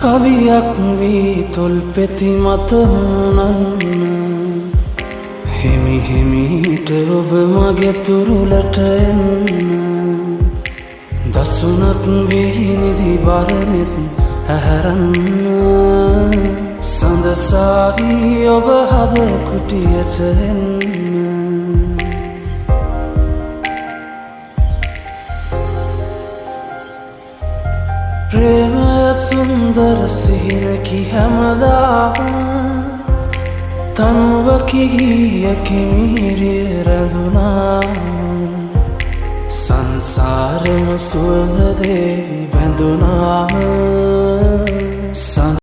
කවියක් වී තොල් පෙති මත මුණන්න හිමි හිමීට ඔබ මගේ තුරුලට එන්න දසුනක් වී නිදි බරනෙත් ඇහැරන්න සඳසාවී ඔබ හද කුටියට එන්න ප්‍රේමය සුන්දර සිහිනකි හැමදාම තනුවකි ගීයකි මිහිරිය රැඳුනාම සංසාරෙම සුවඳ දේවි බැඳුනාම